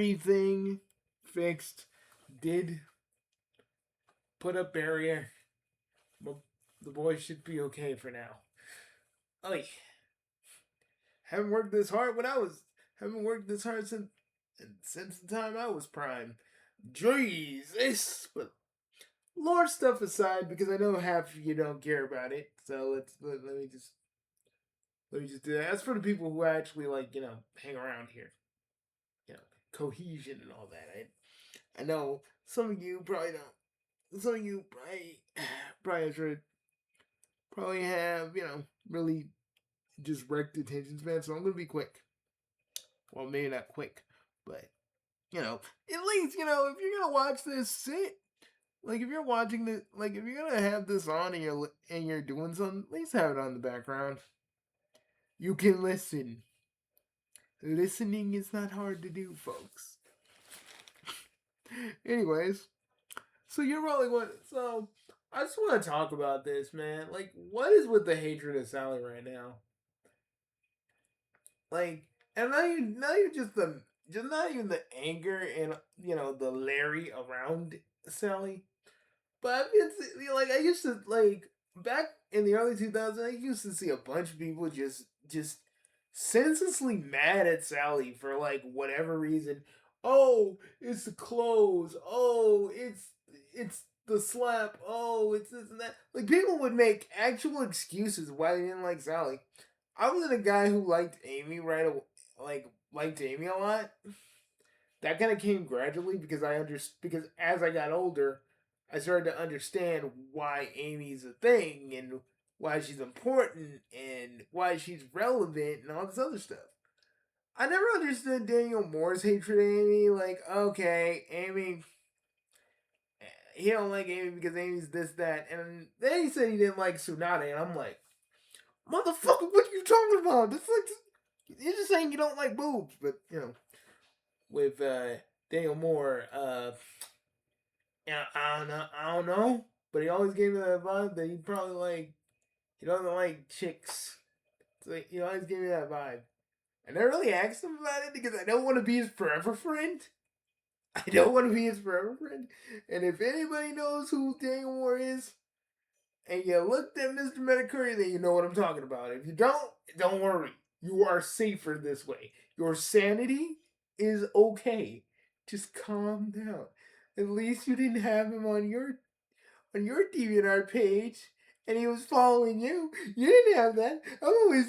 everything fixed. Did put up barrier, but the boy should be okay for now. Oh, haven't worked this hard when I was haven't worked this hard since the time I was prime. Jesus, but lore stuff aside, because I know half of you don't care about it. So let me just do that. That's for the people who actually hang around here. You know, cohesion and all that. I know some of you probably don't. Some of you probably have really just wrecked attention span. So I'm gonna be quick. Well, maybe not quick, but at least if you're gonna watch this, sit. Like if you're watching this, like if you're gonna have this on and you're doing something, at least have it on the background. You can listen. Listening is not hard to do, folks. Anyways, so you're probably going. So I just want to talk about this, man. Like, what is with the hatred of Sally right now? Like, and not even just not even the anger and the Larry around Sally, but I used to back in the early 2000s. I used to see a bunch of people just senselessly mad at Sally for like whatever reason. Oh, it's the clothes. Oh, it's the slap. Oh, it's this and that. Like people would make actual excuses why they didn't like Sally. I was a guy who liked Amy right away, liked Amy a lot. That kind of came gradually because because as I got older, I started to understand why Amy's a thing and why she's important and why she's relevant and all this other stuff. I never understood Daniel Moore's hatred of Amy. Like, okay, Amy, he don't like Amy because Amy's this, that, and then he said he didn't like Tsunade, and I'm like, motherfucker, what are you talking about? That's like, you're just saying you don't like boobs, but with Daniel Moore, I don't know, but he always gave me that vibe that he doesn't like chicks. So he always gave me that vibe. I never really asked him about it because I don't want to be his forever friend. I don't want to be his forever friend. And if anybody knows who Daniel Moore is, and you looked at Mr. Metacurry, then you know what I'm talking about. If you don't worry. You are safer this way. Your sanity is okay. Just calm down. At least you didn't have him on your DeviantArt page, and he was following you. You didn't have that. I was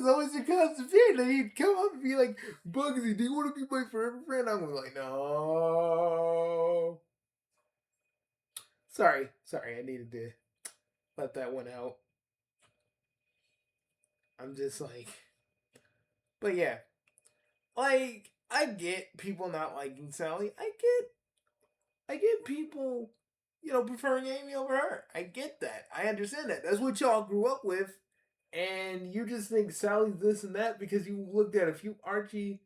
always in constant fear that he'd come up and be like, Bugsy, do you want to be my forever friend? I was like, no. Sorry, I needed to let that one out. I'm just like, but yeah, like I get people not liking Sally. I get people, preferring Amy over her. I get that. I understand that. That's what y'all grew up with. And you just think Sally's this and that because you looked at a few Archie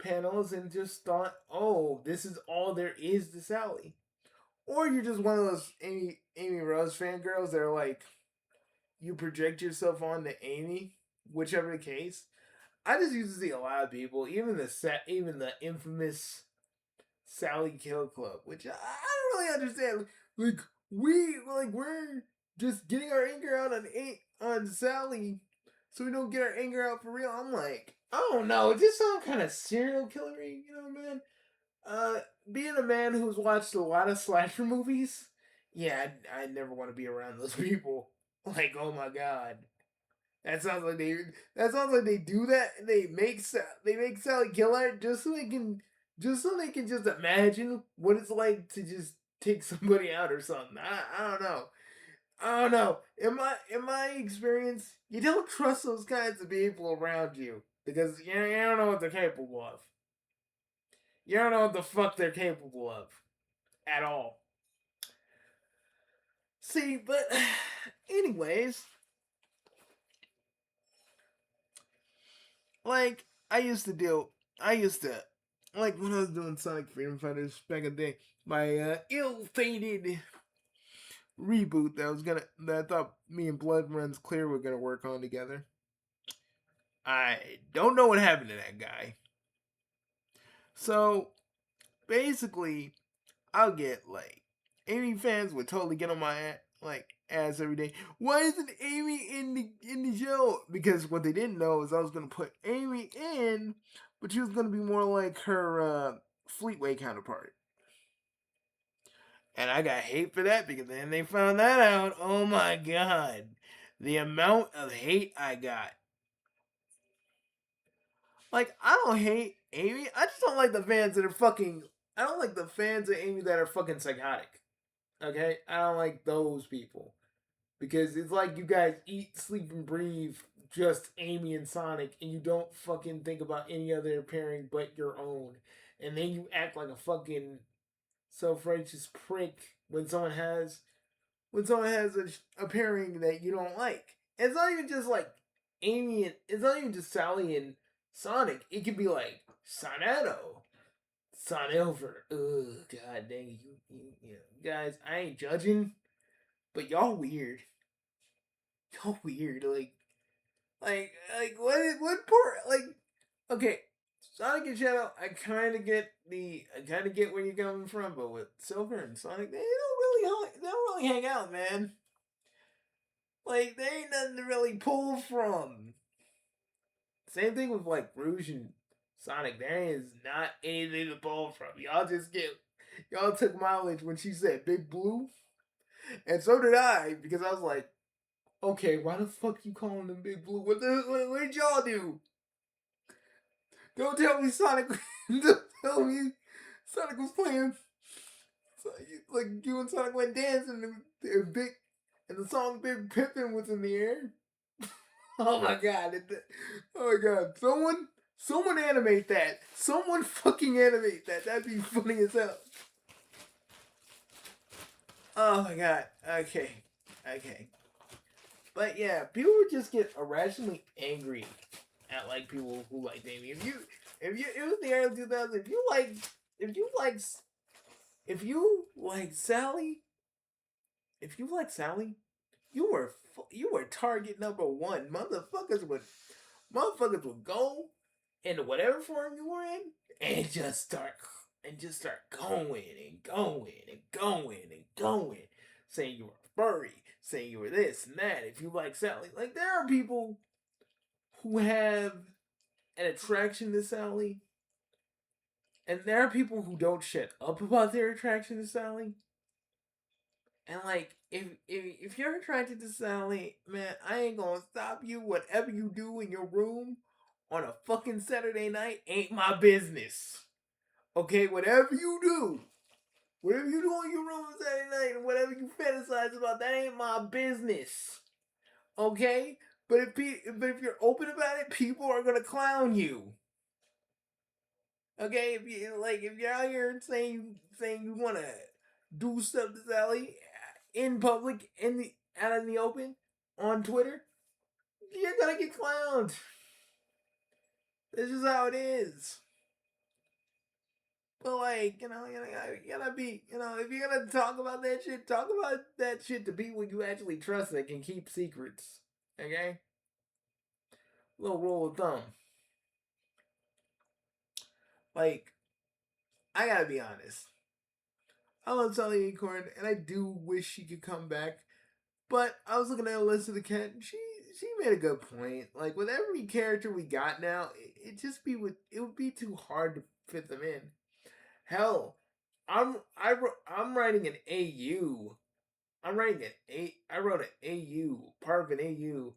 panels and just thought, oh, this is all there is to Sally. Or you're just one of those Amy Rose fangirls that are like, you project yourself on to Amy, whichever the case. I just used to see a lot of people, even the infamous Sally Kill Club, which I don't really understand. Like we're just getting our anger out on Sally, so we don't get our anger out for real. I'm like, I don't know, is this some kind of serial killery, man? Being a man who's watched a lot of slasher movies, yeah, I never want to be around those people. Like, oh my god. That sounds like they do that. They make Sally kill her just so they can just imagine what it's like to just take somebody out or something. I don't know. I don't know. In my experience, you don't trust those kinds of people around you because you don't know what they're capable of. You don't know what the fuck they're capable of at all. See, but anyways, like I used to like when I was doing Sonic Freedom Fighters back in the day, my ill-fated reboot that I thought me and Blood Runs Clear were gonna work on together. I don't know what happened to that guy. So basically, I'll get like Amy fans would totally get on my ass every day. Why isn't Amy in the show? Because what they didn't know is I was gonna put Amy in, but she was gonna be more like her Fleetway counterpart. And I got hate for that because then they found that out. Oh my god. The amount of hate I got. Like, I don't hate Amy. I just don't like the fans that are fucking. I don't like the fans of Amy that are fucking psychotic. Okay? I don't like those people. Because it's like you guys eat, sleep, and breathe just Amy and Sonic, and you don't fucking think about any other pairing but your own. And then you act like a fucking self righteous prick when someone has a pairing that you don't like. It's not even just like Amy and it's not even just Sally and Sonic. It could be like Sonato, Sonilver. Ugh, god dang it, guys. I ain't judging, but y'all weird. Y'all weird. Like what poor like. Okay, Sonic and Shadow. I kind of get where you're coming from, but with Silver and Sonic, they don't really hang out, man. Like, there ain't nothing to really pull from. Same thing with like Rouge and Sonic. There is not anything to pull from. Y'all took mileage when she said Big Blue, and so did I because I was like, okay, why the fuck you calling them Big Blue? What did y'all do? Don't tell me Sonic. Don't tell me Sonic was playing. Like you and Sonic went dancing and big, and the song Big Pippin was in the air. Oh my god. Oh my god. Someone animate that. Someone fucking animate that. That'd be funny as hell. Oh my god. Okay. Okay. But yeah, people would just get irrationally angry at like people who like Damien. If you it was the early 2000s, if you like if you like Sally, if you like Sally, you were target number one. Motherfuckers would go into whatever form you were in and just start going and going and going and going, saying you were furry, saying you were this and that. If you like Sally, like there are people who have an attraction to Sally, and there are people who don't shut up about their attraction to Sally. And like, if you're attracted to Sally, man, I ain't gonna stop you. Whatever you do in your room on a fucking Saturday night ain't my business. Okay, whatever you do in your room on Saturday night, and whatever you fantasize about, that ain't my business. Okay, but if you're open about it, people are gonna clown you. Okay, if you're out here saying you wanna do stuff to Sally in public out in the open on Twitter, you're gonna get clowned. This is how it is. But like, you gotta be, if you're gonna talk about that shit to people you actually trust that can keep secrets. Okay? Little rule of thumb. Like, I gotta be honest. I love Sally Acorn, and I do wish she could come back. But I was looking at Alyssa the Cat, and she made a good point. Like with every character we got now, it would be too hard to fit them in. Hell, I'm writing an AU. I'm writing an A. I wrote an AU, part of an AU,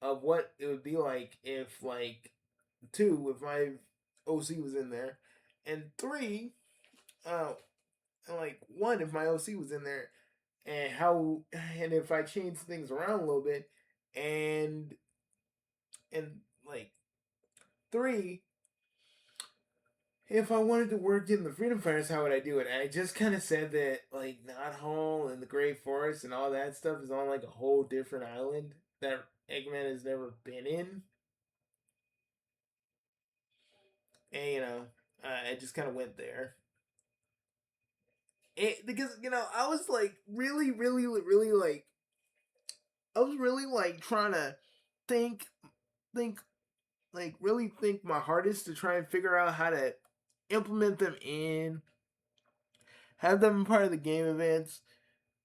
of what it would be like if like two, if my OC was in there, and three, uh, and like one, if my OC was in there, and if I change things around a little bit, and and like three, if I wanted to work in the Freedom Fighters, how would I do it? And I just kind of said that like Knot Hall and the Great Forest and all that stuff is on like a whole different island that Eggman has never been in, and I just kind of went there. Because I was like really like I was really like trying to think think really think my hardest to try and figure out how to implement them in, have them part of the game events,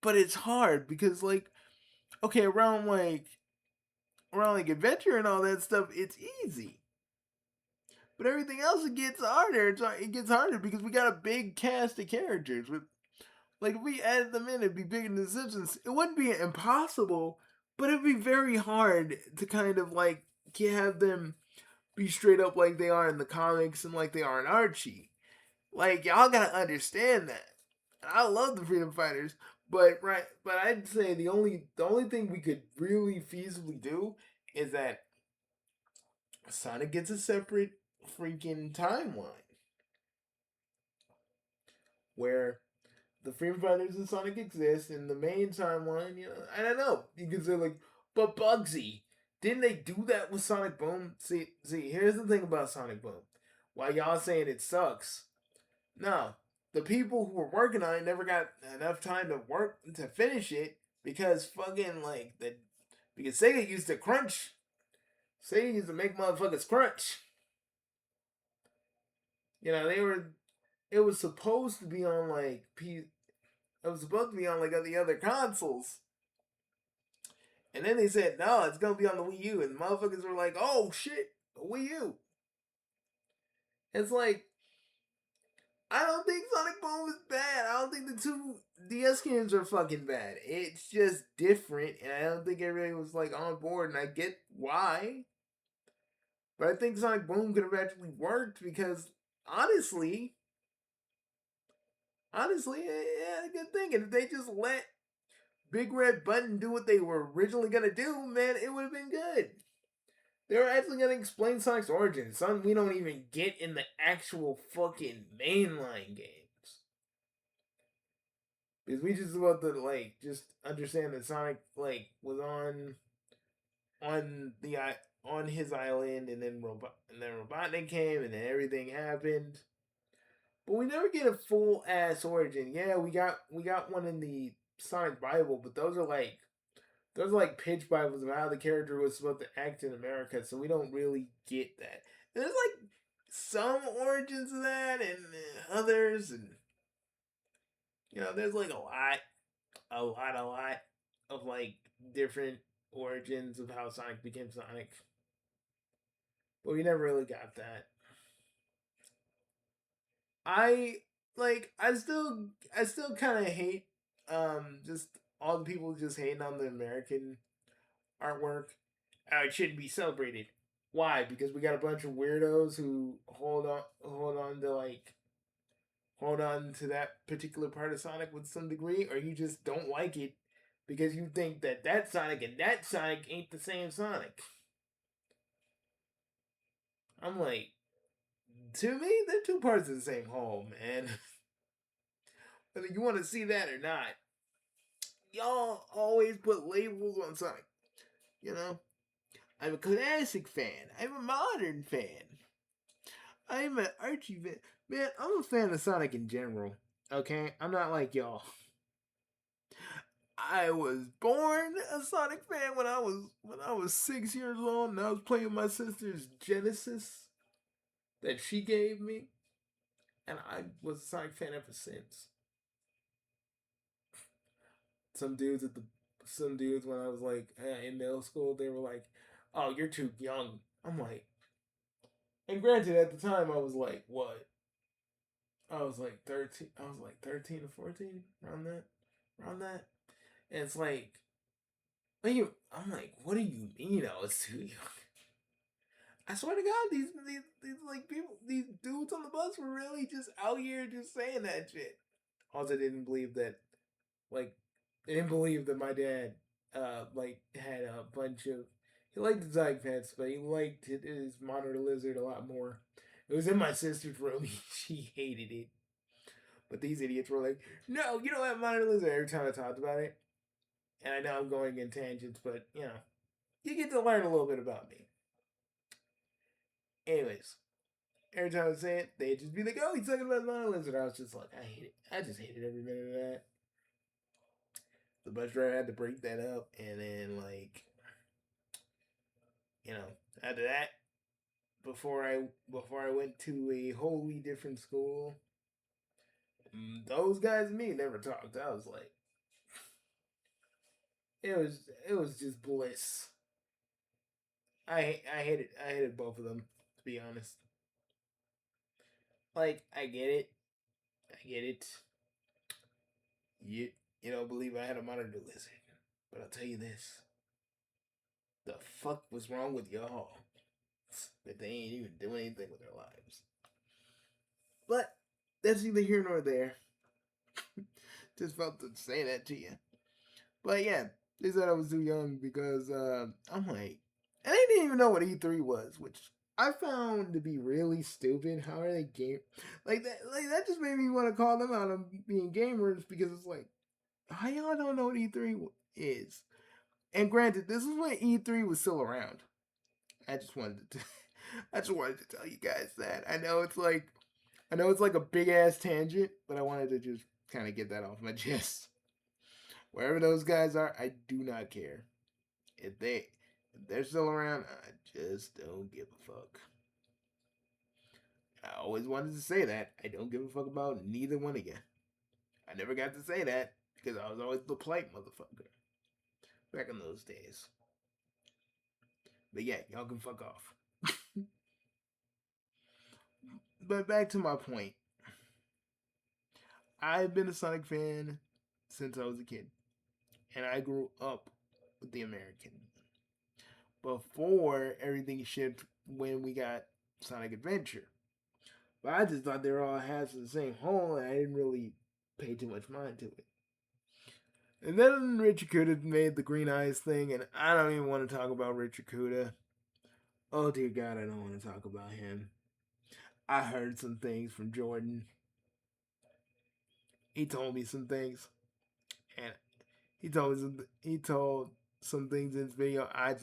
but it's hard because like okay, around like adventure and all that stuff, it's easy. But everything else it gets harder. It gets harder because we got a big cast of characters. With like if we added them in, it'd be bigger than the Simpsons. It wouldn't be impossible, but it'd be very hard to kind of like have them be straight up like they are in the comics and like they are in Archie. Like y'all gotta understand that. I love the Freedom Fighters, but I'd say the only thing we could really feasibly do is that Sonic gets a separate freaking timeline where the Freedom Fighters and Sonic exist in the main timeline. I don't know. You could say like, but Bugsy, didn't they do that with Sonic Boom? See, here's the thing about Sonic Boom. While y'all saying it sucks, no, the people who were working on it never got enough time to work to finish it because fucking like the because Sega used to crunch. Sega used to make motherfuckers crunch. They were. It was supposed to be on like P. It was supposed to be on like the other consoles, and then they said no, it's gonna be on the Wii U, and motherfuckers were like, oh shit, Wii U. It's like I don't think Sonic Boom is bad. I don't think the two DS games are fucking bad. It's just different, and I don't think everybody was like on board, and I get why. But I think Sonic Boom could have actually worked because honestly, yeah, good thing. And if they just let Big Red Button do what they were originally gonna do, man, it would have been good. They were actually gonna explain Sonic's origin, something we don't even get in the actual fucking mainline games. Because we just about to like just understand that Sonic like was on the on his island, and then Robotnik came, and then everything happened. But we never get a full ass origin. Yeah, we got one in the Sonic Bible, but those are like pitch Bibles of how the character was supposed to act in America, so we don't really get that. And there's like some origins of that, and others, and there's like a lot of like different origins of how Sonic became Sonic, but we never really got that. I I still kind of hate just all the people just hating on the American artwork. It shouldn't be celebrated. Why? Because we got a bunch of weirdos who hold on to that particular part of Sonic with some degree, or you just don't like it because you think that Sonic and that Sonic ain't the same Sonic. I'm like, to me, they're two parts of the same whole, man. Whether you want to see that or not, y'all always put labels on Sonic. You know, I'm a classic fan. I'm a modern fan. I'm an Archie fan. Man, I'm a fan of Sonic in general. Okay, I'm not like y'all. I was born a Sonic fan when I was 6 years old, and I was playing my sister's Genesis that she gave me, and I was a Sonic fan ever since. Some dudes at the some dudes when I was like in middle school, they were like, "Oh, you're too young." I'm like, and granted, at the time I was like, what? I was like 13. I was like 13 or 14, around that. And it's like, I'm like, what do you mean I was too young? I swear to God, these like people, these dudes on the bus were really just out here just saying that shit. Also, didn't believe that, like, they didn't believe that my dad, like, had a bunch of. He liked the Zyke pets, but he liked his monitor lizard a lot more. It was in my sister's room. She hated it. But these idiots were like, no, you don't have monitor lizard every time I talked about it. And I know I'm going in tangents, but, you get to learn a little bit about me. Anyways, every time I say it, they'd just be like, oh, he's talking about monitor lizard. I was just like, I hate it. I just hated every minute of that. The bus driver had to break that up, and then, like, after that, before I went to a wholly different school. Those guys and me never talked. I was like, it was just bliss. I hated both of them, to be honest. Like I get it. You don't believe I had a monitor lizard, but I'll tell you this: the fuck was wrong with y'all? That they ain't even doing anything with their lives. But that's neither here nor there. Just felt to say that to you. But yeah, they said I was too young because I'm like, and they didn't even know what E3 was, which I found to be really stupid. How are they game like that? Like that just made me want to call them out on being gamers because it's like, how y'all don't know what E3 is? And granted, this is when E3 was still around. I just wanted to, I just wanted to tell you guys that. I know it's like a big ass tangent, but I wanted to just kind of get that off my chest. Wherever those guys are, I do not care. If they're still around, I just don't give a fuck. I always wanted to say that. I don't give a fuck about neither one of you. I never got to say that because I was always the polite motherfucker back in those days. But yeah, y'all can fuck off. But back to my point. I've been a Sonic fan since I was a kid. And I grew up with the American. Before everything shipped when we got Sonic Adventure. But I just thought they were all halves of the same whole, and I didn't really pay too much mind to it. And then Richard Kuda made the Green Eyes thing, and I don't even want to talk about Richard Kuda. Oh dear God, I don't want to talk about him. I heard some things from Jordan. He told me some things, and he told some things in his video. I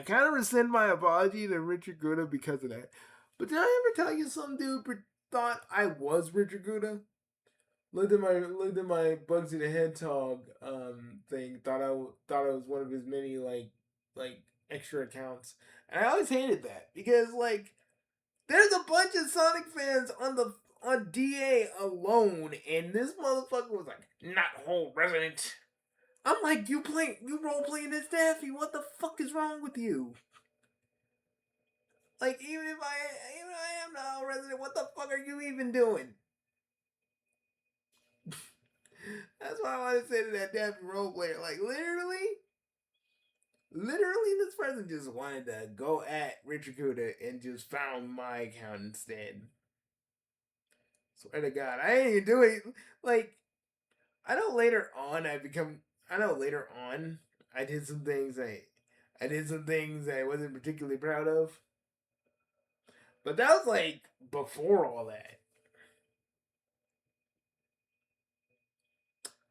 kind of rescind my apology to Richard Kuda because of that. But did I ever tell you some dude thought I was Richard Kuda? Looked at my Bugsy the Hedgehog thing. Thought I was one of his many like extra accounts, and I always hated that because like there's a bunch of Sonic fans on DA alone, and this motherfucker was like not whole resident. I'm like, you role playing as Daffy. What the fuck is wrong with you? Like even if I am not whole resident, what the fuck are you even doing? That's why I want to say to that Daffy role player, like literally, this person just wanted to go at Richard Kuda and just found my account instead. Swear to God, I ain't even doing like I know later on I know later on I did some things I did some things I wasn't particularly proud of. But that was like before all that.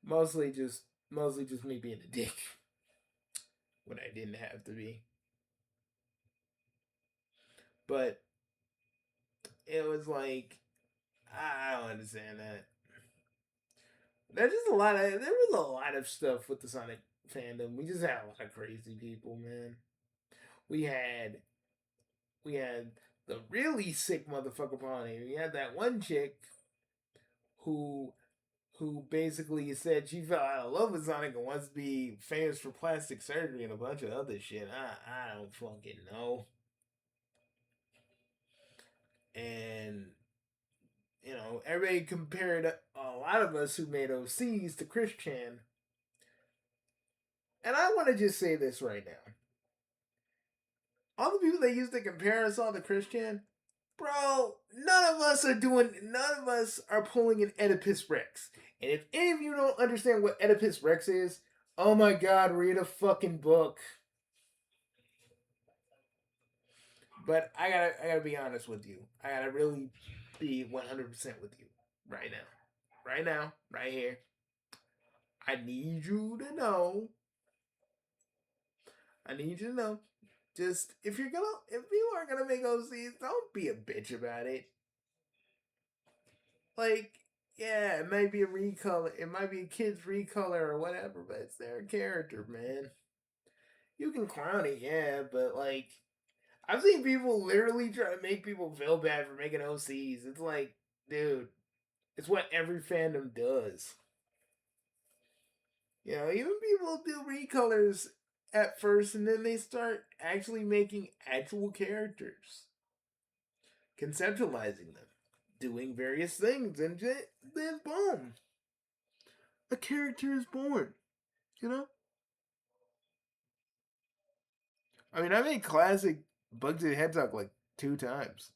Mostly just mostly just me being a dick when I didn't have to be. But it was like I don't understand that. There's just a lot of there was a lot of stuff with the Sonic fandom. We just had a lot of crazy people, man. We had we had the really sick motherfucker Pawnee. We had that one chick who basically said she fell out of love with Sonic and wants to be famous for plastic surgery and a bunch of other shit. I don't fucking know. And everybody compared a lot of us who made OCs to Chris Chan. And I want to just say this right now. All the people that used to compare us all to Chris Chan, bro, none of us are pulling an Oedipus Rex. And if any of you don't understand what Oedipus Rex is, oh my god, read a fucking book. But I gotta be honest with you. I gotta really be 100% with you right now. Right now, right here. I need you to know. I need you to know. Just if you are gonna make OCs, don't be a bitch about it. Like, yeah, it might be a recolor, it might be a kid's recolor or whatever, but it's their character, man. You can clown it, yeah, but like, I've seen people literally try to make people feel bad for making OCs. It's like, dude, it's what every fandom does. You know, even people do recolors at first and then they start actually making actual characters, conceptualizing them, doing various things, and then boom, a character is born. You know? I mean, I made classic Bugsy Hedgehog like 2 times.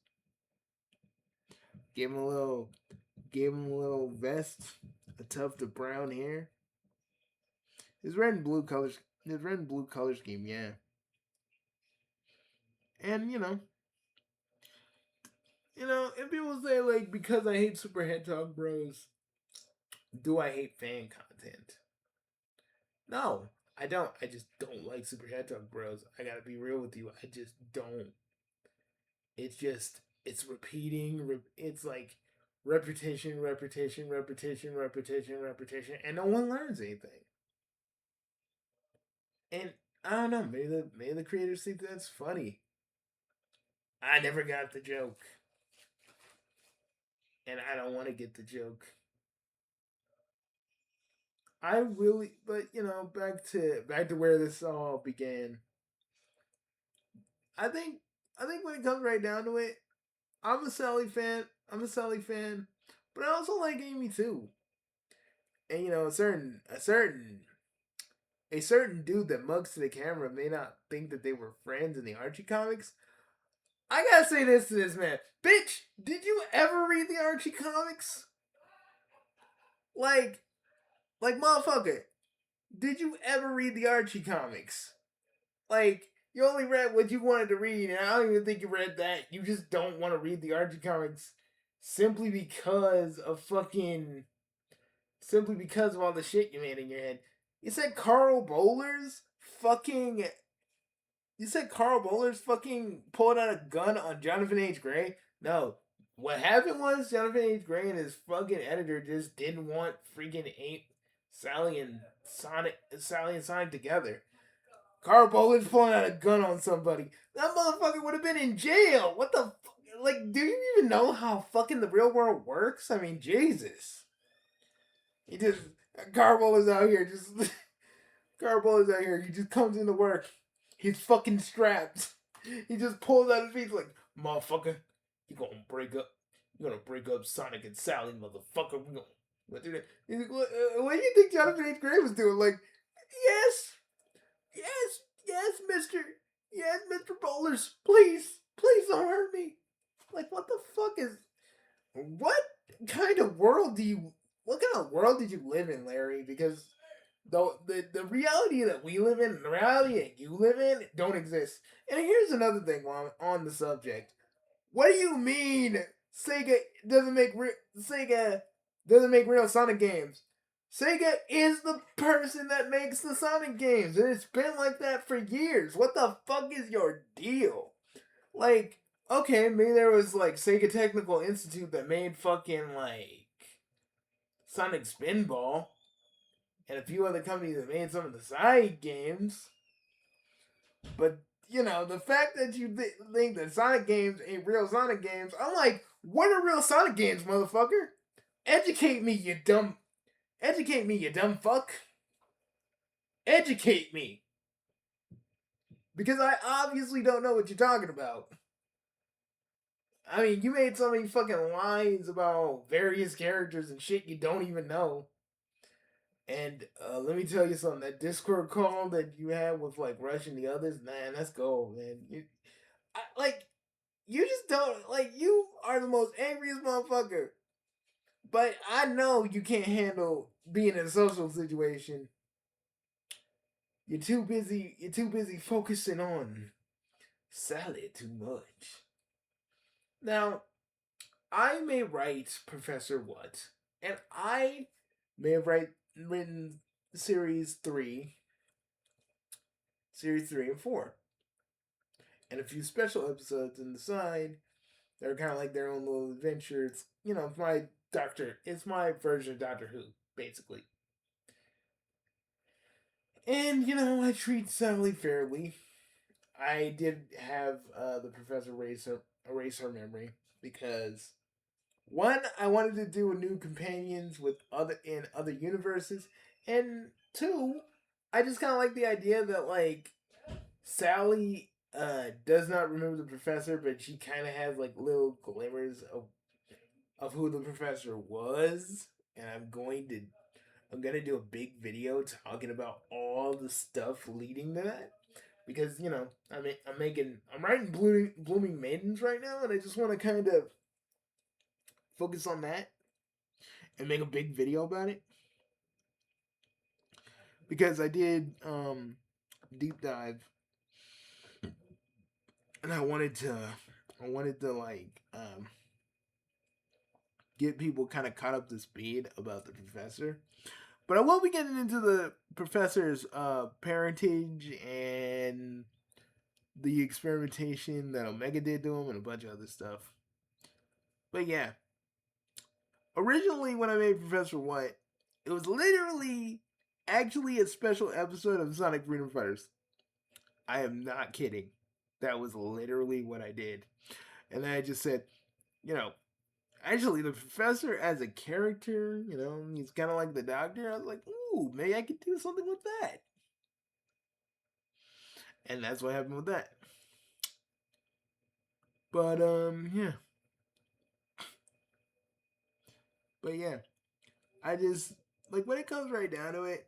Gave him a little, gave him a little vest, a tuft of brown hair. His red and blue colors, his red and blue color scheme, yeah. And and people say like because I hate Super Hedgehog Bros, do I hate fan content? No, I don't. I just don't like Super Hedgehog Bros. I gotta be real with you. I just don't. It's repeating. It's like repetition, repetition, repetition, repetition, repetition, and no one learns anything. And I don't know. Maybe the creators think that's funny. I never got the joke, and I don't want to get the joke. I really, but back to where this all began. I think I think when it comes right down to it, I'm a Sally fan. I'm a Sally fan, but I also like Amy too. And a certain dude that mugs to the camera may not think that they were friends in the Archie comics. I gotta say this to this man, bitch. Did you ever read the Archie comics? Like, motherfucker. Did you ever read the Archie comics? Like, you only read what you wanted to read, and I don't even think you read that. You just don't want to read the Archie comics simply because of simply because of all the shit you made in your head. You said Carl Bowler's fucking you said Carl Bowler's fucking pulled out a gun on Jonathan H. Gray? No. What happened was Jonathan H. Gray and his fucking editor just didn't want freaking Sally and Sonic together. Carl Bowler's pulling out a gun on somebody. That motherfucker would have been in jail. What the like? Do you even know how fucking the real world works? I mean, Jesus. He just Carl Bowler's out here just Carl Bowler's out here. He just comes into work. He's fucking strapped. He just pulls out his feet like, motherfucker, you gonna break up. You gonna break up Sonic and Sally, motherfucker. We gonna do that. He's like, what do you think Jonathan H. Gray was doing? Like, yes, yes, yes, Mister Bowlers, please don't hurt me. Like, what the fuck is? What kind of world do you? What kind of world did you live in, Larry? Because the reality that we live in and the reality that you live in don't exist. And here's another thing while I'm on the subject. What do you mean Sega doesn't make real Sonic games? Sega is the person that makes the Sonic games, and it's been like that for years. What the fuck is your deal? Like, okay, maybe there was like Sega Technical Institute that made fucking like Sonic Spinball, and a few other companies that made some of the side games. But the fact that you think that Sonic games ain't real Sonic games, I'm like, what are real Sonic games, motherfucker? Educate me, you dumb. Educate me, you dumb fuck. Educate me, because I obviously don't know what you're talking about. I mean, you made so many fucking lines about various characters and shit you don't even know. And let me tell you something. That Discord call that you had with like Rush and the others, man, that's gold, man. You just don't like. You are the most angriest motherfucker. But I know you can't handle being in a social situation. You're too busy. You're too busy focusing on Sally too much. Now, I may write Professor What, and I may have written series three and four, and a few special episodes on the side. They're kind of like their own little adventures. It's my version of Doctor Who, basically. And I treat Sally fairly. I did have the professor erase her memory because one, I wanted to do a new companions with other in other universes, and two, I just kind of like the idea that like Sally does not remember the professor, but she kind of has like little glimmers of who the professor was, and I'm gonna do a big video talking about all the stuff leading to that because I'm writing blooming maidens right now, and I just want to kind of focus on that and make a big video about it because I did deep dive and I wanted to like get people kind of caught up to speed about the professor. But I will be getting into the professor's parentage and the experimentation that Omega did to him and a bunch of other stuff. But yeah, originally when I made Professor White, it was literally actually a special episode of Sonic Freedom Fighters. I am not kidding. That was literally what I did. And then I just said, you know, actually the professor as a character, he's kind of like the doctor. I was like, ooh, maybe I could do something with that. And that's what happened with that. But yeah. But yeah, I just like when it comes right down to it,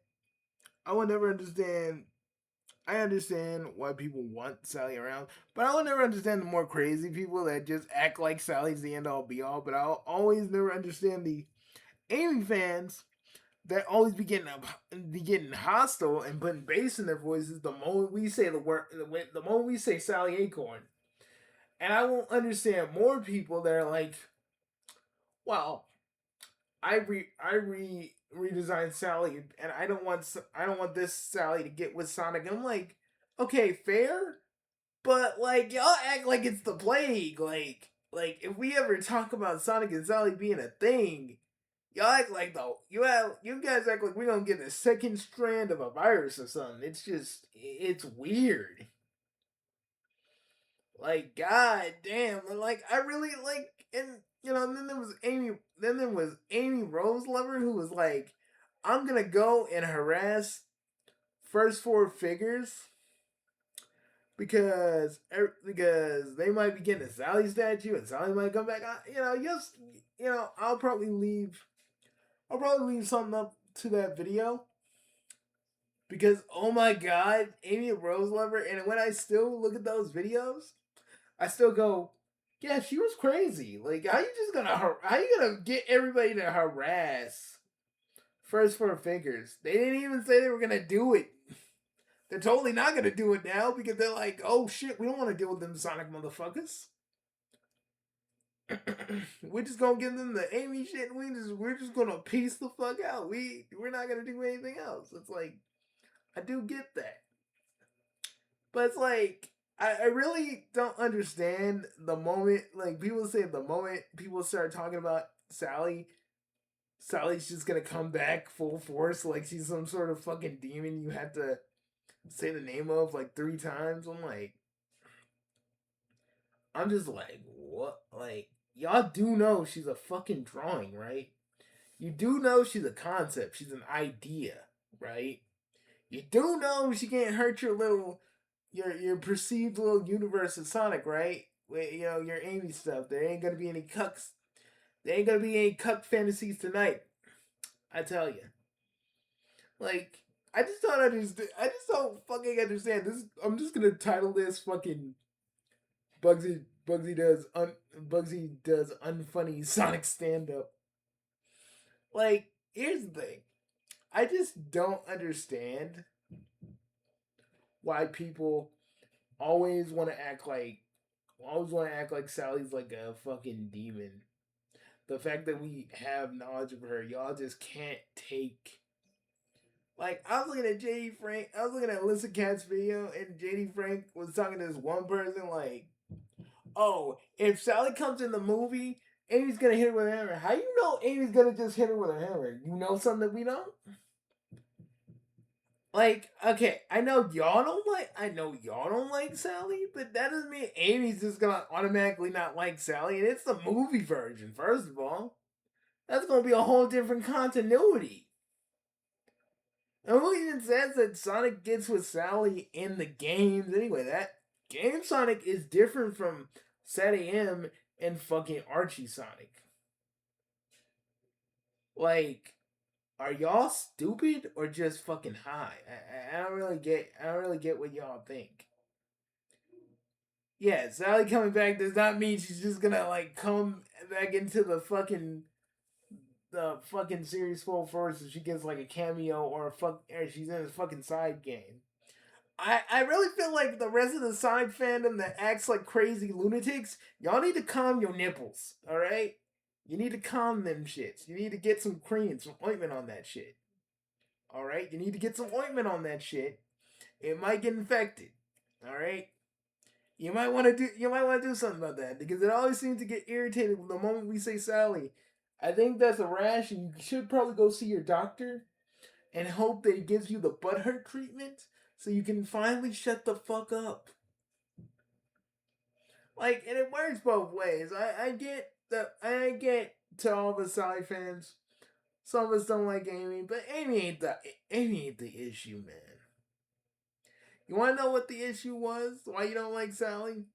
I will never understand. I understand why people want Sally around, but I will never understand the more crazy people that just act like Sally's the end all be all. But I'll always never understand the Amy fans that always be getting hostile and putting bass in their voices the moment we say the word, the moment we say Sally Acorn. And I won't understand more people that are like, well, I redesigned Sally, and I don't want this Sally to get with Sonic. And I'm like, okay, fair, but like y'all act like it's the plague. Like if we ever talk about Sonic and Sally being a thing, y'all act like though you guys act like we're gonna get a second strand of a virus or something. It's weird. Like god damn, like I really like and and then there was Amy Rose Lover who was like, I'm gonna go and harass first four figures because they might be getting a Sally statue and Sally might come back. I'll probably leave something up to that video because oh my god, Amy Rose Lover, and when I still look at those videos, I still go, yeah, she was crazy. Like, how you gonna get everybody to harass first four figures? They didn't even say they were gonna do it. They're totally not gonna do it now because they're like, oh shit, we don't want to deal with them Sonic motherfuckers. We're just gonna give them the Amy shit. And we're just gonna piece the fuck out. We're not gonna do anything else. It's like I do get that, but it's like I really don't understand the moment. Like people say, the moment people start talking about Sally's just gonna come back full force, like she's some sort of fucking demon. You have to say the name of like 3 times. I'm just like, what? Like, y'all do know she's a fucking drawing, right? You do know she's a concept. She's an idea, right? You do know she can't hurt your perceived little universe of Sonic, right? Your Amy stuff. There ain't gonna be any cucks. There ain't gonna be any cuck fantasies tonight. I tell you, like, I just don't understand. I just don't fucking understand this. I'm just gonna title this fucking Bugsy does unfunny Sonic stand up. Like, here's the thing. I just don't understand why people always want to act like Sally's like a fucking demon. The fact that we have knowledge of her, y'all just can't take. Like I was looking at JD Frank, I was looking at Alyssa Cat's video, and JD Frank was talking to this one person like, "Oh, if Sally comes in the movie, Amy's gonna hit her with a hammer. How you know Amy's gonna just hit her with a hammer? You know something that we don't? Like, okay, I know y'all don't like Sally, but that doesn't mean Amy's just gonna automatically not like Sally, and it's the movie version, first of all. That's gonna be a whole different continuity. And who even says that Sonic gets with Sally in the games anyway? That game Sonic is different from Set AM and fucking Archie Sonic. Like, are y'all stupid or just fucking high? I don't really get what y'all think. Yeah, Sally coming back does not mean she's just gonna like come back into the fucking series full force and she gets like a cameo or she's in a fucking side game. I really feel like the rest of the Sonic fandom that acts like crazy lunatics, y'all need to calm your nipples, alright? You need to calm them shits. You need to get some cream, some ointment on that shit. Alright? You need to get some ointment on that shit. It might get infected. Alright? You might want to do something about that because it always seems to get irritated the moment we say Sally. I think that's a rash, and you should probably go see your doctor and hope that he gives you the butthurt treatment so you can finally shut the fuck up. Like, and it works both ways. I get to all the Sally fans. Some of us don't like Amy, but Amy ain't the issue, man. You want to know what the issue was? Why you don't like Sally?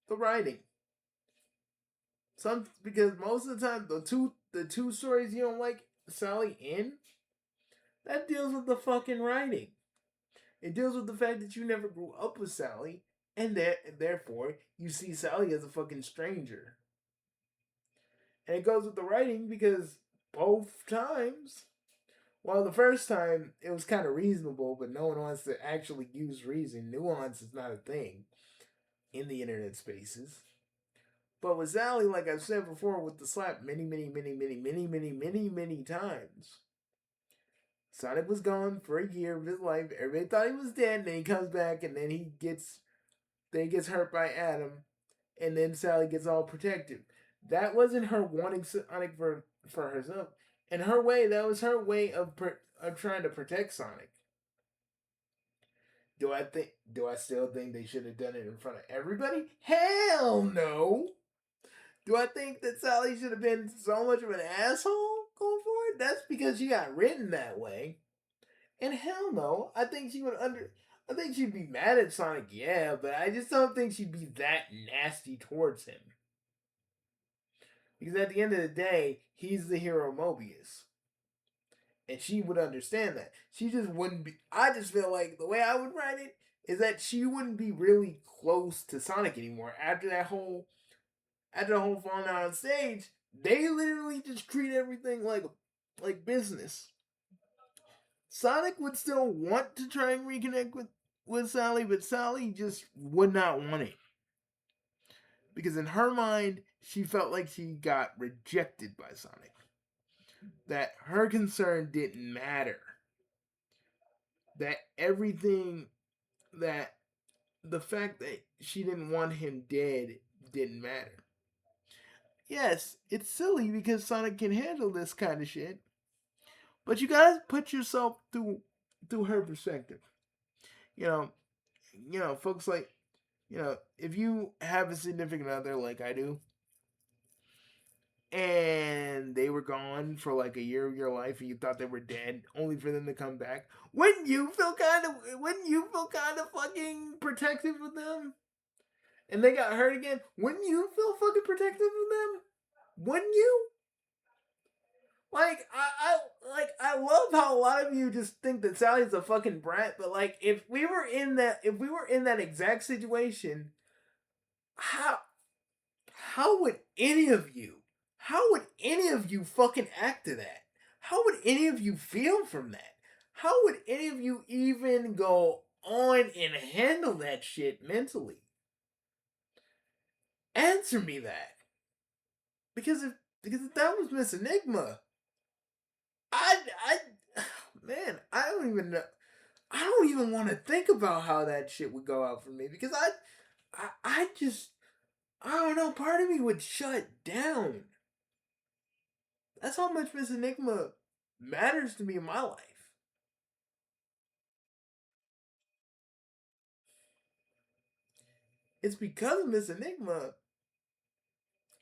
The writing. Some because most of the time the two stories you don't like Sally in that deals with the fucking writing. It deals with the fact that you never grew up with Sally, and that therefore you see Sally as a fucking stranger. And it goes with the writing because both times, well, the first time it was kind of reasonable, but no one wants to actually use reason. Nuance is not a thing in the internet spaces. But with Sally, like I've said before, with the slap many times. Sonic was gone for a year of his life. Everybody thought he was dead, and then he comes back, and then he gets hurt by Adam, and then Sally gets all protective. That wasn't her wanting Sonic for herself. In her way, that was her way of trying to protect Sonic. Do I still think they should have done it in front of everybody? Hell no. Do I think that Sally should have been so much of an asshole going forward? That's because she got written that way. And hell no, I think she would under. I think she'd be mad at Sonic, yeah, but I just don't think she'd be that nasty towards him. Because at the end of the day, he's the hero Mobius. And she would understand that. She just wouldn't be. I just feel like the way I would write it is that she wouldn't be really close to Sonic anymore after the whole falling out on stage. They literally just treat everything like business. Sonic would still want to try and reconnect with Sally, but Sally just would not want it. Because in her mind, she felt like she got rejected by Sonic. That her concern didn't matter. That everything that the fact that she didn't want him dead didn't matter. Yes, it's silly because Sonic can handle this kind of shit, but you gotta put yourself through her perspective. You know, folks like if you have a significant other like I do, and they were gone for like a year of your life, and you thought they were dead, only for them to come back, wouldn't you feel kind of fucking protective of them? And they got hurt again, wouldn't you feel fucking protective of them? Wouldn't you? I love how a lot of you just think that Sally's a fucking brat, but like if we were in that exact situation, how how would any of you fucking act to that? How would any of you feel from that? How would any of you even go on and handle that shit mentally? Answer me that. Because if that was Miss Enigma, I man, I don't even want to think about how that shit would go out for me because I just I don't know. Part of me would shut down. That's how much Miss Enigma matters to me in my life. it's because of Miss Enigma.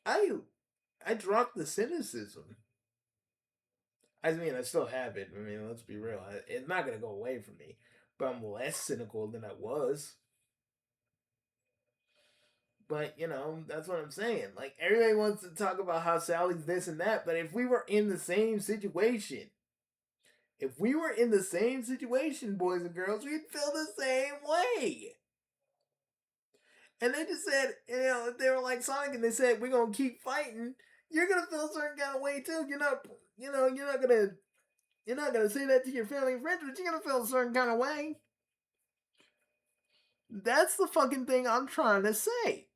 I I dropped the cynicism. I mean, I still have it. I mean, let's be real. It's not gonna go away from me, but I'm less cynical than I was. But that's what I'm saying. Like everybody wants to talk about how Sally's this and that, but if we were in the same situation, boys and girls, we'd feel the same way. And they just said, they were like Sonic, and they said, "We're gonna keep fighting." You're gonna feel a certain kind of way too. You're not gonna say that to your family and friends, but you're gonna feel a certain kind of way. That's the fucking thing I'm trying to say.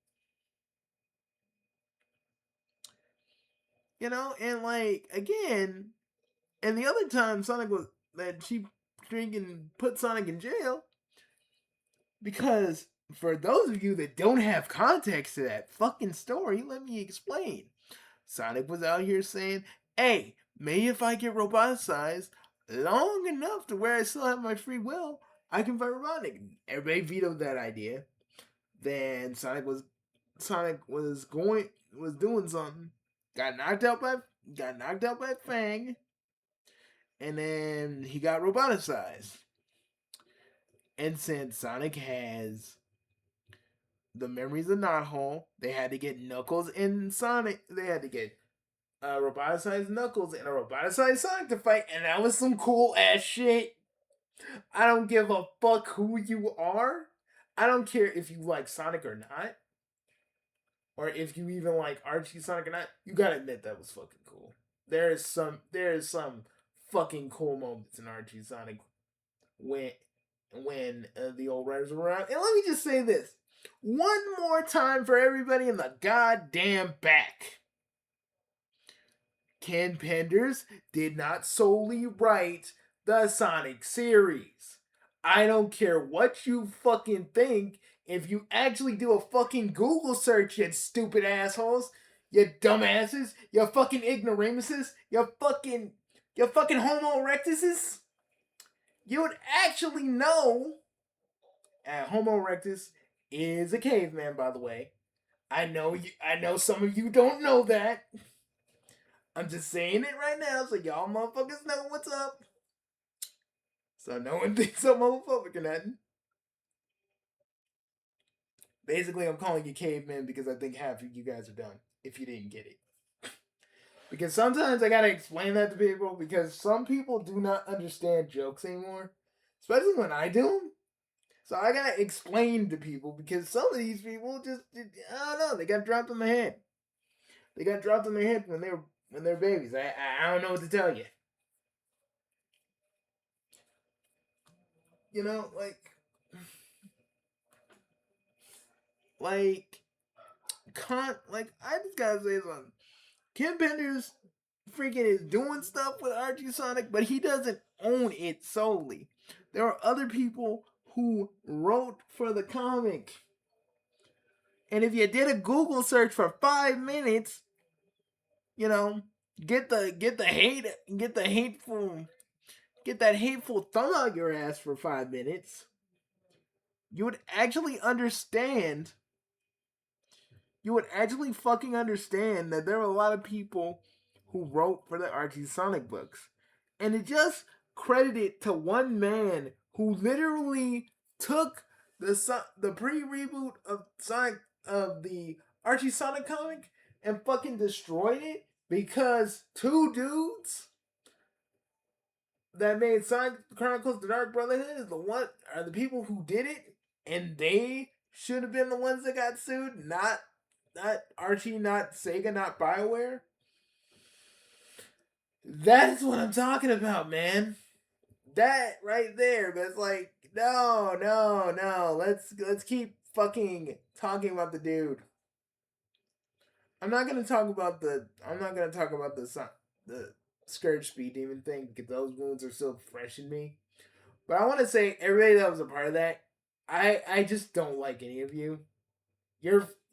And like again, and the other time Sonic was that she drinking put Sonic in jail because for those of you that don't have context to that fucking story, let me explain. Sonic was out here saying, "Hey, maybe if I get roboticized long enough to where I still have my free will, I can fight robotic." Everybody vetoed that idea. Then Sonic was doing something, got knocked out by Fang, and then he got roboticized. And since Sonic has the memories of Knothole, they had to get Knuckles and Sonic. They had to get roboticized Knuckles and a roboticized Sonic to fight, and that was some cool ass shit. I don't give a fuck who you are. I don't care if you like Sonic or not, or if you even like Archie Sonic or not. You gotta admit that was fucking cool. There is some fucking cool moments in Archie Sonic when the old writers were around. And let me just say this one more time for everybody in the goddamn back. Ken Penders did not solely write the Sonic series. I don't care what you fucking think. If you actually do a fucking Google search, you stupid assholes, you dumbasses, you fucking ignoramuses, you fucking homo erectuses, you would actually know. Homo erectus is a caveman, by the way. I know some of you don't know that. I'm just saying it right now so y'all motherfuckers know what's up. So no one thinks I'm homophobic or nothing. Basically, I'm calling you cavemen because I think half of you guys are done, if you didn't get it. Because sometimes I gotta explain that to people because some people do not understand jokes anymore. Especially when I do them. So I gotta explain to people because some of these people just, I don't know, they got dropped on the head. They got dropped on their head when they're babies. I don't know what to tell you. You know, like I just gotta say something. Ken Penders freaking is doing stuff with Archie Sonic, but he doesn't own it solely. There are other people who wrote for the comic. And if you did a Google search for 5 minutes, you know, get the hate get the hateful get that hateful thumb out your ass for 5 minutes, you would actually understand you would actually fucking understand that there are a lot of people who wrote for the Archie Sonic books. And to just credit it to one man who literally took the pre-reboot of Sonic of the Archie Sonic comic and fucking destroyed it because two dudes that made Sonic Chronicles: The Dark Brotherhood are the people who did it, and they should have been the ones that got sued, not Archie, not Sega, not BioWare. That's what I'm talking about, man. That right there. But it's like, no, no, no. Let's keep fucking talking about the dude. I'm not gonna talk about the Scourge Speed Demon thing because those wounds are still fresh in me. But I want to say everybody that was a part of that, I just don't like any of you.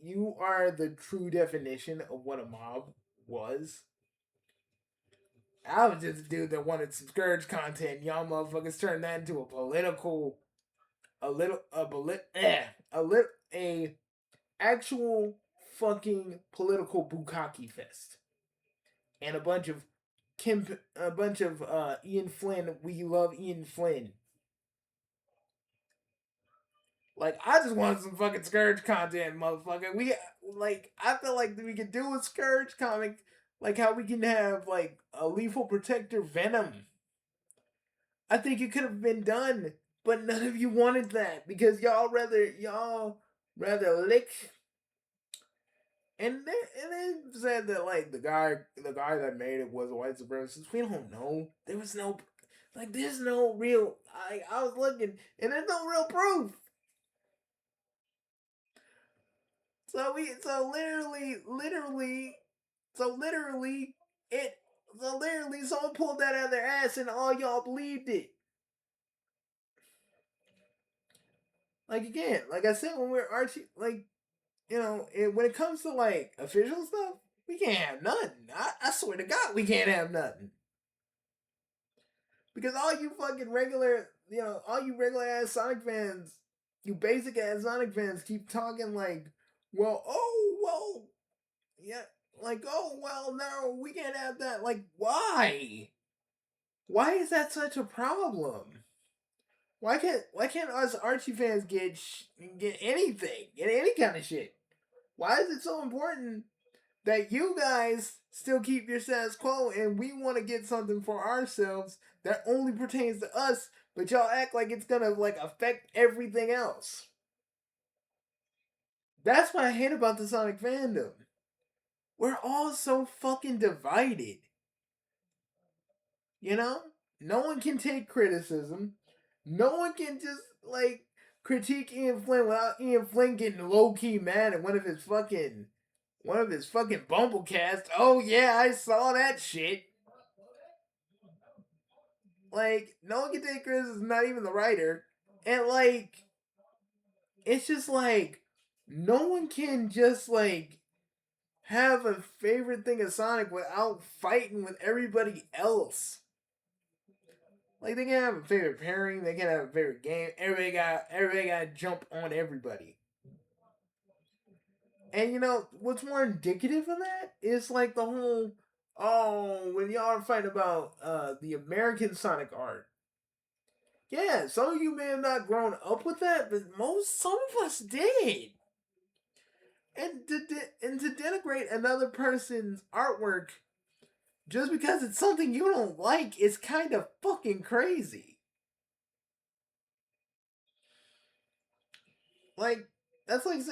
You are the true definition of what a mob was. I was just a dude that wanted some Scourge content. Y'all motherfuckers turned that into a political, a little, a actual fucking political bukkake fest, and a bunch of Ian Flynn. We love Ian Flynn. Like, I just wanted some fucking Scourge content, motherfucker. I feel like we could do a Scourge comic, like how we can have like a Lethal Protector Venom. I think it could have been done, but none of you wanted that because y'all rather lick. And they said that like the guy that made it was a white supremacist. We don't know. There was no like there's no real. I was looking and there's no real proof. So literally it so literally someone pulled that out of their ass and all y'all believed it. Like again, like I said when we're Archie, like when it comes to like official stuff, we can't have nothing. I swear to God, we can't have nothing because all you fucking regular, all you regular ass Sonic fans, you basic ass Sonic fans keep talking like, well, yeah, like, oh well, no, we can't have that. Like, why? Why is that such a problem? Why can't us Archie fans get anything, get any kind of shit? Why is it so important that you guys still keep your status quo and we want to get something for ourselves that only pertains to us, but y'all act like it's gonna like affect everything else? That's what I hate about the Sonic fandom. We're all so fucking divided. You know? No one can take criticism. No one can just like critique Ian Flynn without Ian Flynn getting low key mad at one of his fucking Bumblecasts. Oh yeah, I saw that shit. Like, no one can take criticism, not even the writer. And like it's just like no one can just like have a favorite thing of Sonic without fighting with everybody else. Like they can have a favorite pairing, they can have a favorite game. Everybody got to jump on everybody. And what's more indicative of that is like the whole when y'all are fighting about the American Sonic art. Yeah, some of you may have not grown up with that, but some of us did. And to denigrate another person's artwork just because it's something you don't like is kind of fucking crazy. Like that's like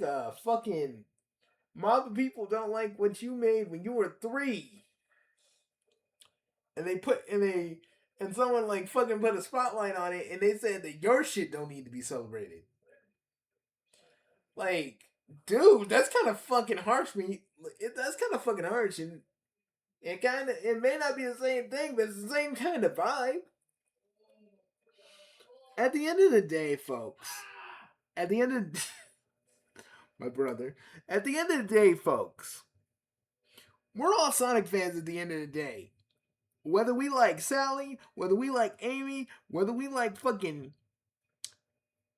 a fucking mob of people don't like what you made when you were 3, and someone like fucking put a spotlight on it, and they said that your shit don't need to be celebrated. Like, dude, that's kind of fucking harsh. That's kind of fucking harsh, and it may not be the same thing, but it's the same kind of vibe. At the end of the day, folks. At the end of my brother. At the end of the day, folks. We're all Sonic fans at the end of the day. Whether we like Sally, whether we like Amy, whether we like fucking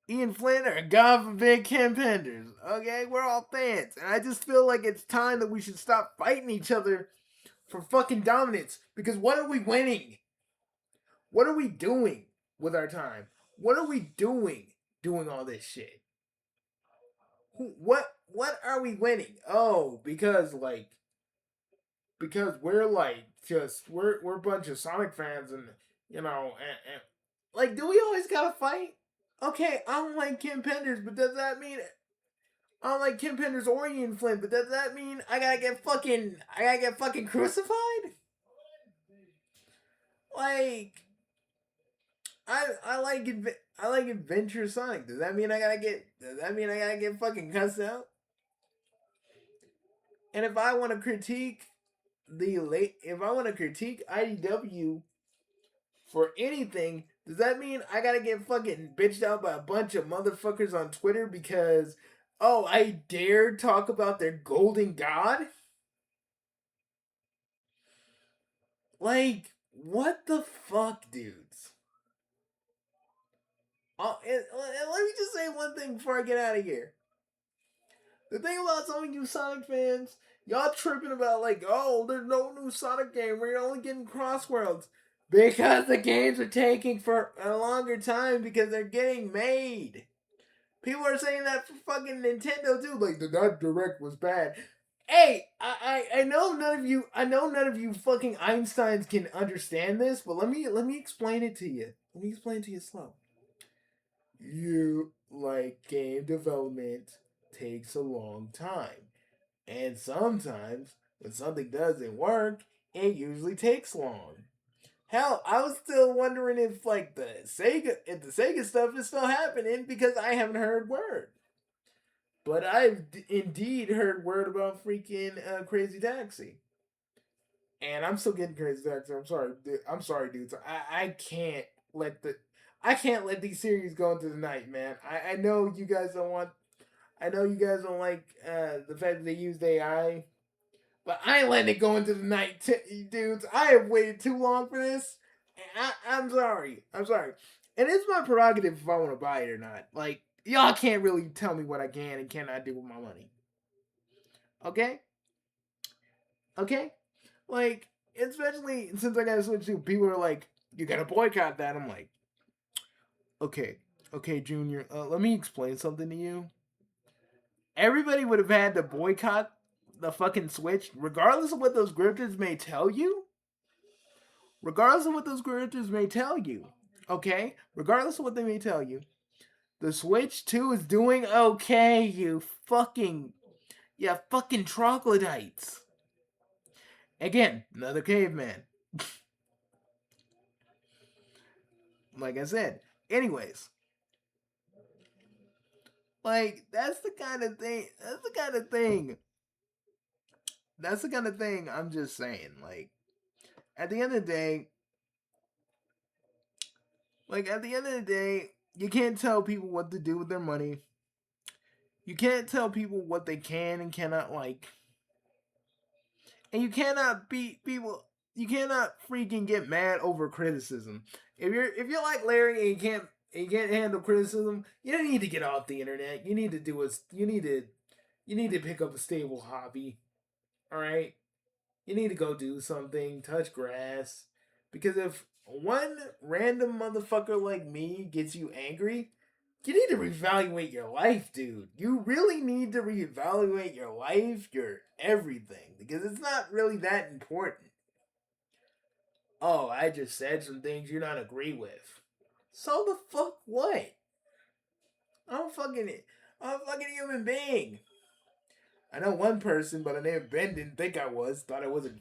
Ian Flynn or God forbid Ken Penders. Okay, we're all fans. And I just feel like it's time that we should stop fighting each other for fucking dominance. Because what are we winning? What are we doing with our time? What are we doing all this shit? What are we winning? Oh, because we're like we're a bunch of Sonic fans, and and like, do we always gotta fight? Okay, I don't like Kim Penders, but does that mean I don't like Kim Penders or Ian Flynn? But does that mean I gotta get fucking crucified? Like, I like Adventure Sonic. Does that mean I gotta get fucking cussed out? And if I want to critique IDW for anything, does that mean I gotta get fucking bitched out by a bunch of motherfuckers on Twitter because, oh, I dare talk about their golden god? Like, what the fuck, dudes? And let me just say one thing before I get out of here. The thing about some of you Sonic fans, y'all tripping about like, oh, there's no new Sonic game. We're only getting Crossworlds because the games are taking for a longer time because they're getting made. People are saying that for fucking Nintendo too. Like that direct was bad. Hey, I know none of you fucking Einsteins can understand this, but let me explain it to you. Let me explain it to you slow. You like game development takes a long time. And sometimes when something doesn't work, it usually takes long. Hell, I was still wondering if like the Sega stuff is still happening because I haven't heard word. But I've indeed heard word about freaking Crazy Taxi, and I'm still getting Crazy Taxi. I'm sorry, I'm sorry, dudes. Let the I can't let these series go into the night, man. I know you guys don't want. I know you guys don't like the fact that they used AI, but I ain't letting it go into the night, dudes. I have waited too long for this. I'm sorry. I'm sorry. And it's my prerogative if I want to buy it or not. Like, y'all can't really tell me what I can and cannot do with my money. Okay? Okay? Like, especially since I got to switch to people are like, you gotta boycott that. I'm like, okay, okay, Junior, let me explain something to you. Everybody would have had to boycott the fucking Switch, regardless of what those grifters may tell you. Regardless of what those grifters may tell you, okay? Regardless of what they may tell you, the Switch 2 is doing okay, you fucking troglodytes. Again, another caveman. Like I said. Anyways, like that's the kind of thing. That's the kind of thing. That's the kind of thing I'm just saying. Like at the end of the day, you can't tell people what to do with their money. You can't tell people what they can and cannot like. And you cannot beat people. You cannot freaking get mad over criticism. If you're like Larry and you can't handle criticism, you don't need to get off the internet. You need to do a you need to pick up a stable hobby. All right, you need to go do something, touch grass, because if one random motherfucker like me gets you angry, you need to reevaluate your life, dude. You really need to reevaluate your life, your everything, because it's not really that important. Oh, I just said some things you don't agree with. So the fuck what? I'm fucking I'm a fucking human being. I know one person by the name of Ben didn't think I was. Thought I was a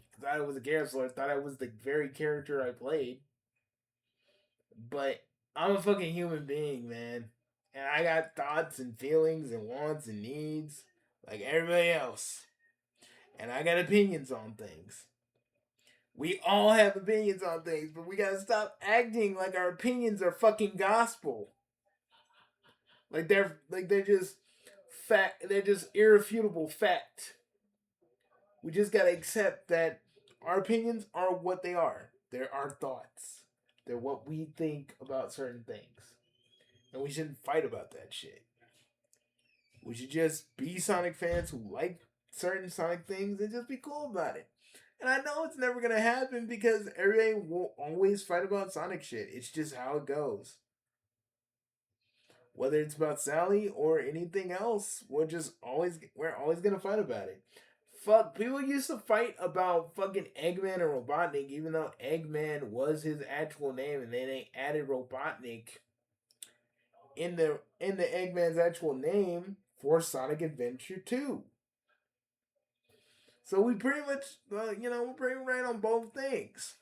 Garrison. Thought I was the very character I played. But I'm a fucking human being, man. And I got thoughts and feelings and wants and needs like everybody else. And I got opinions on things. We all have opinions on things, but we gotta stop acting like our opinions are fucking gospel. They're just fact. They're just irrefutable fact. We just gotta accept that our opinions are what they are. They're our thoughts. They're what we think about certain things. And we shouldn't fight about that shit. We should just be Sonic fans who like certain Sonic things and just be cool about it. And I know it's never gonna happen because everybody will always fight about Sonic shit. It's just how it goes. Whether it's about Sally or anything else, we're always gonna fight about it. Fuck, people used to fight about fucking Eggman and Robotnik, even though Eggman was his actual name, and then they added Robotnik in the Eggman's actual name for Sonic Adventure 2. So we pretty much, we're pretty right on both things.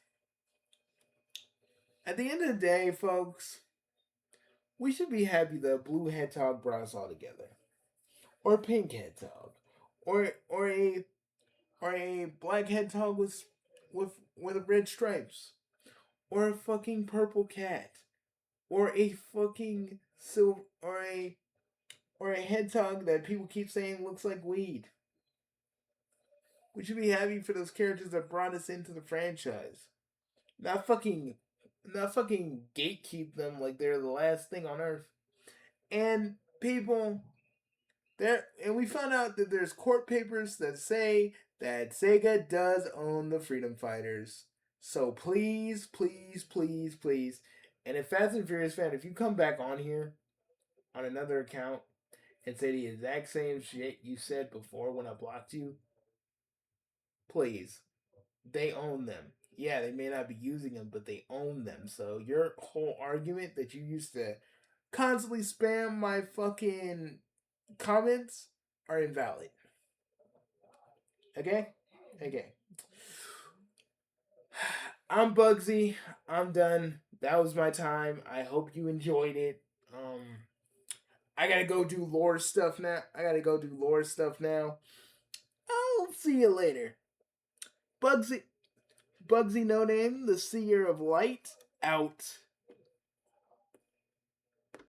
At the end of the day, folks, we should be happy that Blue Hedgehog brought us all together, or Pink Hedgehog, or a black hedgehog with red stripes, or a fucking purple cat, or a fucking silver, or a hedgehog that people keep saying looks like weed. We should be happy for those characters that brought us into the franchise. Not fucking not fucking gatekeep them like they're the last thing on earth. And people there, and we found out that there's court papers that say that Sega does own the Freedom Fighters. So please, please, please, please, and if Fast and Furious fan, if you come back on here on another account and say the exact same shit you said before when I blocked you, please, they own them. Yeah, they may not be using them, but they own them. So your whole argument that you used to constantly spam my fucking comments are invalid. Okay? Okay. I'm Bugsy. I'm done. That was my time. I hope you enjoyed it. I gotta go do lore stuff now. I'll see you later. Bugsy No-Name, the Seer of Light, out.